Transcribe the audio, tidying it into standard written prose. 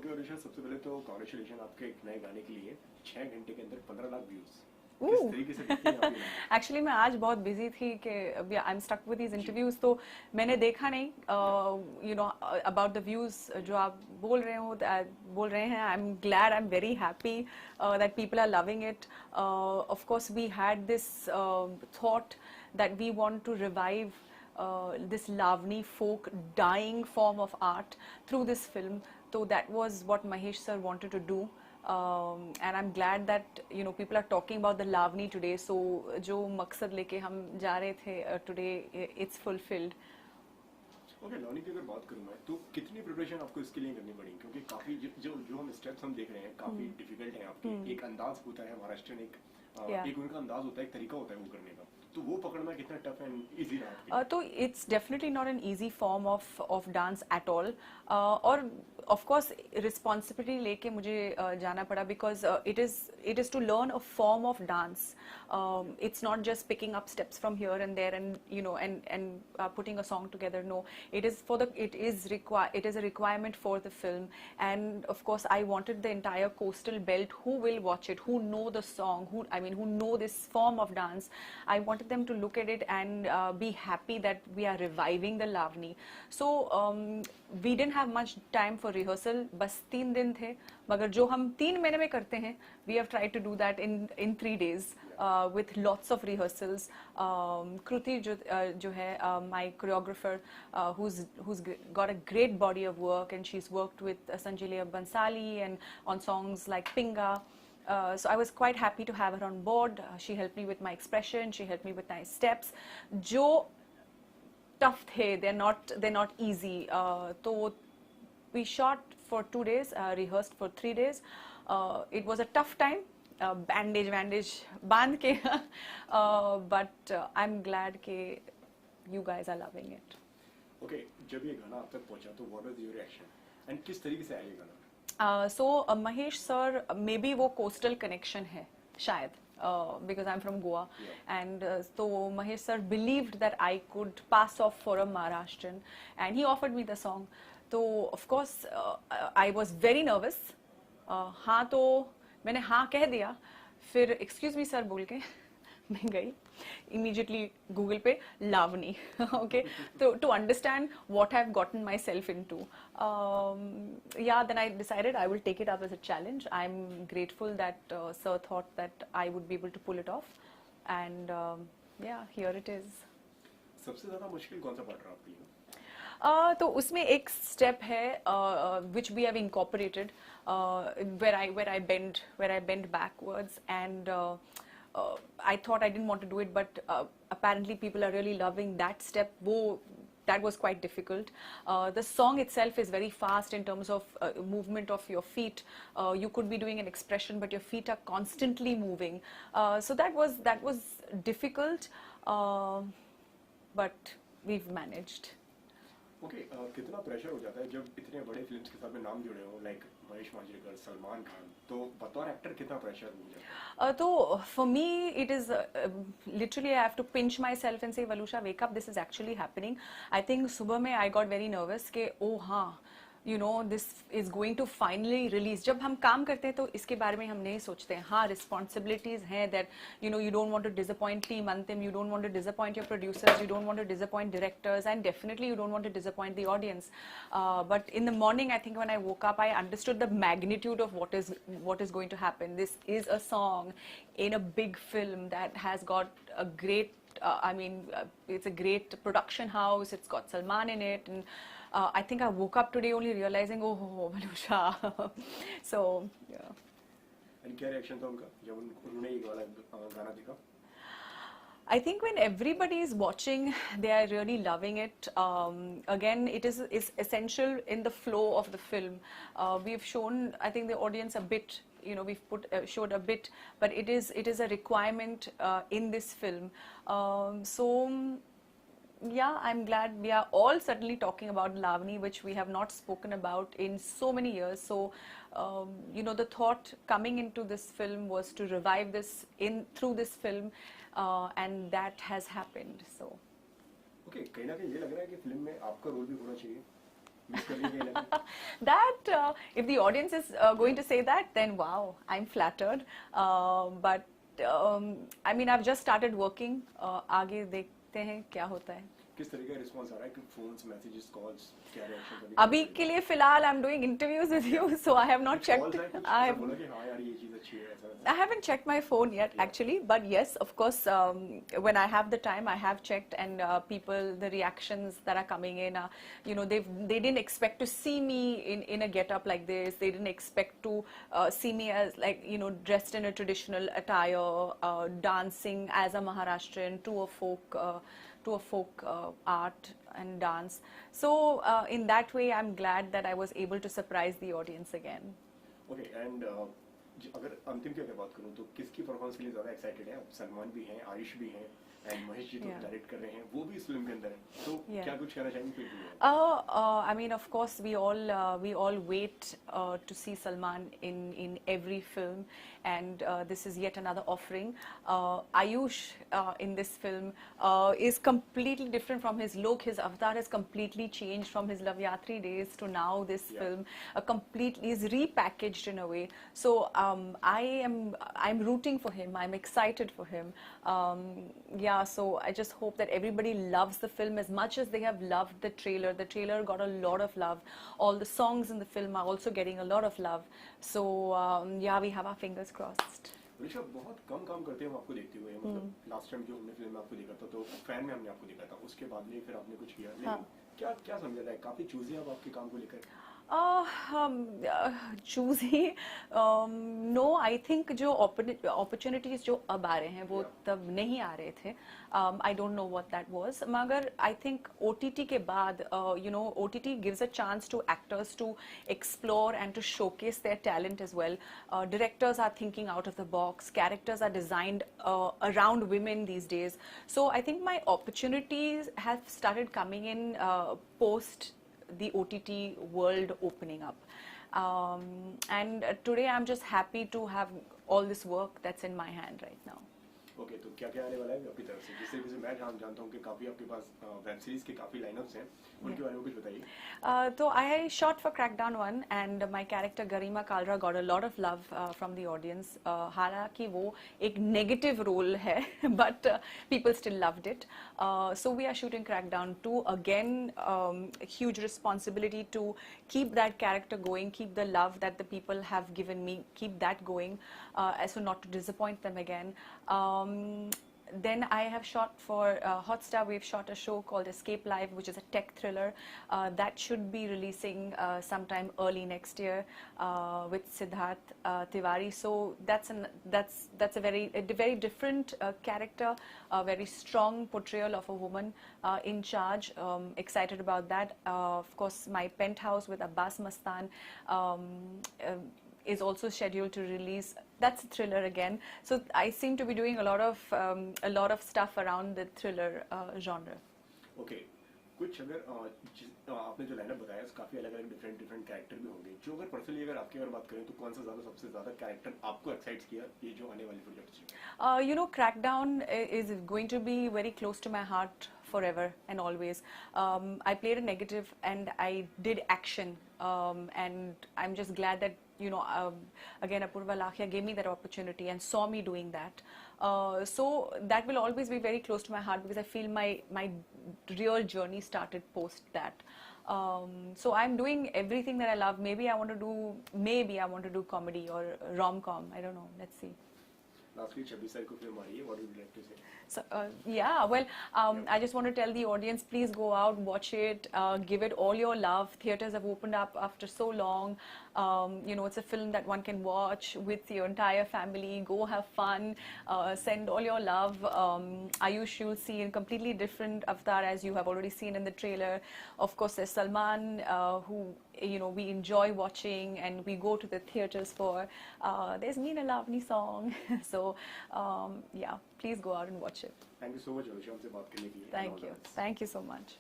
Okay Anusha, सबसे पहले तो कॉन्ग्रेचुलेशन आपके एक नए गाने के लिए। 6 घंटे के अंदर 15 लाख व्यूज, किस तरीके से देखती हैं आप ये नंबर? एक्चुअली मैं आज बहुत बिजी थी कि अभी I am stuck with these interviews, तो मैंने देखा नहीं you know about the views जो आप बोल रहे हैं। I am glad, I am very happy that people are loving it. Of course we had this thought that we want to revive this Lavani folk dying form of art through this film. So that was what Mahesh sir wanted to do. And I'm glad that people are talking about the Lavani today. So जो मकसद लेके हम जा रहे थे today, it's fulfilled. Okay, लवनी की अगर बात करूं मैं, तो कितनी प्रिपरेशन आपको इसके लिए करनी पड़ी? क्योंकि काफी जो हम स्टेप्स हम देख रहे हैं काफी डिफिकल्ट है आपके। एक अंदाज होता है महाराष्ट्र एक उनका अंदाज होता है, एक तरीका होता है वो करने का, तो वो पकड़ना कितना टफ एंड इजी रहा आपके लिए? तो it's definitely not an easy form of dance at all. और ऑफ कोर्स रिस्पॉन्सिबिलिटी लेके मुझे जाना पड़ा because it is to learn a form of dance. It's not just picking up steps from here and there and putting a song together. No, it is a requirement for the film. And of course I wanted the entire coastal belt who will watch it, who know the song, who know this form of dance. I wanted them to look at it and be happy that we are reviving the Lavani. So we didn't have much time for rehearsal. बस 3 दिन थे, मगर जो हम 3 महीने में करते हैं, we have tried to do that in 3 days. With lots of rehearsals. Kruti जो है my choreographer, who's got a great body of work, and she's worked with Sanjay Leah Bansali and on songs like Pinga. So I was quite happy to have her on board. She helped me with my expression, she helped me with my steps. जो tough थे, they're not easy. तो we shot for 2 days, rehearsed for 3 days. It was a tough time. Bandage बांध के but I'm glad कि you guys are loving it. Okay, जब ये गाना आप तक पहुंचा तो what was your reaction and किस तरीके से आया ये गाना? So Mahesh sir, maybe वो coastal connection है शायद, because I'm from Goa. And so Mahesh sir believed that I could pass off for a Maharashtrian, and he offered me the song. So of course I was very nervous. हाँ तो मैंने हाँ कह दिया, फिर excuse me sir बोल के मैं गई इमीडिएटली गूगल पे लावनी, ओके, तो to understand what I have gotten myself into. Yeah, then I decided I will take it up as a challenge. I'm grateful that sir thought that I would be able to pull it off, and yeah, here it is. सबसे ज्यादा मुश्किल कौन सा part रहा आपके लिए? तो उसमें एक स्टेप है which we have incorporated, where I bend backwards, and I thought I didn't want to do it, but apparently people are really loving that step. That was quite difficult. The song itself is very fast in terms of movement of your feet. You could be doing an expression, but your feet are constantly moving. So that was difficult, but we've managed. Okay, कितना pressure हो जाता है जब इतने बड़े films के साथ में नाम जुड़े हो, लाइक महेश मांजरेकर, सलमान खान, तो बतौर एक्टर कितना प्रेशर हो जाता है? तो for me it is literally I have to pinch myself and say, Valusha, wake up, this is actually happening. I think सुबह में I got very nervous कि oh हाँ, this is going to finally release. जब हम काम करते हैं तो इसके बारे में हम नहीं सोचते हैं. हाँ, responsibilities हैं that you don't want to disappoint team Antim, you don't want to disappoint your producers, you don't want to disappoint directors, and definitely you don't want to disappoint the audience. But in the morning, I think when I woke up, I understood the magnitude of what is going to happen. This is a song in a big film that has got a great it's a great production house. It's got Salman in it, and I think I woke up today only realizing, oh, Valusha. So yeah. And क्या reaction था उनका जब उन्होंने ये गाना देखा? I think when everybody is watching, they are really loving it. Again, it is essential in the flow of the film. We've shown, I think, the audience a bit. We've showed a bit, but it is a requirement in this film. So yeah, I'm glad we are all certainly talking about Lavani, which we have not spoken about in so many years. So the thought coming into this film was to revive this through this film, and that has happened. So okay, कहीं ना कहीं ये लग रहा है कि film में आपका रोल भी होना चाहिए. मिस कर रही है? That if the audience is going to say that, then wow, I'm flattered. But I mean, I've just started working. आगे देखते हैं क्या होता है. किस तरह का रिस्पांस आ रहा है कि फोन्स मैसेजेस कॉल्स क्या रिएक्शन अभी के लिए फिलहाल I'm doing interviews with you, so I have not checked. I have बोला कि हाँ यार ये चीज अच्छी है ऐसा I haven't checked my phone yet, actually, but yes, of course, when I have the time, I have checked, and people, the reactions that are coming in, you know, they didn't expect to see me in a get-up like this. They didn't expect to see me as, like, you know, dressed in a traditional attire, dancing as a Maharashtrian to a folk art and dance. So in that way, I'm glad that I was able to surprise the audience again. Okay, and अगर अंतिम की अगर बात करूं तो किसकी performance के लिए ज्यादा एक्साइटेड है? सलमान भी हैं, आयुष भी हैं, एंड महेश जी तो डायरेक्ट कर रहे हैं, वो भी इस फिल्म के अंदर है, तो क्या कुछ कहना चाहेंगे फिर भी? I mean, of course, we all wait to see Salman in every film, and this is yet another offering. Ayush in this film is completely different from his look. His avatar has completely changed from his Love Yatri days to now this film. Completely is repackaged in a way. So I'm rooting for him. I'm excited for him. Yeah, so I just hope that everybody loves the film as much as they have loved the trailer. The trailer got a lot of love. All the songs in the film are also getting a lot of love. So yeah, we have our fingers crossed. Rishabh बहुत कम काम करते हैं हम आपको देखते हुए, मतलब last time जो हमने फिल्म में आपको देखा था तो फैन में हमने आपको देखा था, उसके बाद में फिर आपने कुछ किया, लेकिन क्या क्या समझा था? काफी चूजी आप आपके काम को लेकर? choosy, no, I think जो opportunities जो अब आ रहे हैं वो तब नहीं आ रहे थे. I don't know what that was. मगर I think OTT के बाद, you know, OTT gives a chance to actors to explore and to showcase their talent as well. Directors are thinking out of the box. Characters are designed around women these days. So I think my opportunities have started coming in post the OTT world opening up. And today I'm just happy to have all this work that's in my hand right now. Okay, तो क्या क्या आने वाला है आपकी तरफ से? जिस तरीके से मैं जानता हूँ कि काफी आपके पास वेब सीरीज के काफी लाइनअप्स हैं, उनके बारे में कुछ बताइए. So I shot for Crackdown 1 and my character Garima Kalra got a lot of love from the audience. हालांकि वो एक negative role है, but people still loved it. So we are shooting Crackdown 2 again. Huge responsibility to keep that character going, keep the love that the people have given me, keep that going, so not to disappoint them again. Then I have shot for Hotstar. We've shot a show called Escape Live, which is a tech thriller that should be releasing sometime early next year with Siddharth Tiwari. So that's a very different character, a very strong portrayal of a woman in charge. Excited about that. Of course, my Penthouse with Abbas Mastan is also scheduled to release. That's a thriller again. So I seem to be doing a lot of stuff around the thriller genre. Okay, कुछ अगर आपने जो lineup बताया काफी अलग-अलग different character भी होंगे, जो अगर पर्सनली अगर आपकी अगर बात करें तो कौन सा सबसे ज्यादा कैरेक्टर आपको एक्साइट किया ये जो आने वाली प्रोजेक्ट्स हैं? You know, Crackdown is going to be very close to my heart forever and always. I played a negative and I did action, and I'm just glad that, you know, again Apurva Lakhia gave me that opportunity and saw me doing that. So that will always be very close to my heart because I feel my real journey started post that. So I'm doing everything that I love. Maybe I want to do comedy or rom-com. I don't know. Let's see. Lastly, 26 तारीख को film आ रही है. What would you like to say? So, yeah, well, I just want to tell the audience, please go out, watch it, give it all your love. Theatres have opened up after so long. You know, it's a film that one can watch with your entire family. Go have fun, send all your love. Ayush, you'll see in completely different avatar as you have already seen in the trailer. Of course, there's Salman, who, you know, we enjoy watching and we go to the theatres for. There's Meena Lavani song. So, yeah, please go out and watch it. Thank you so much, Alisha, हमसे बात करने के लिए. Thank you so much.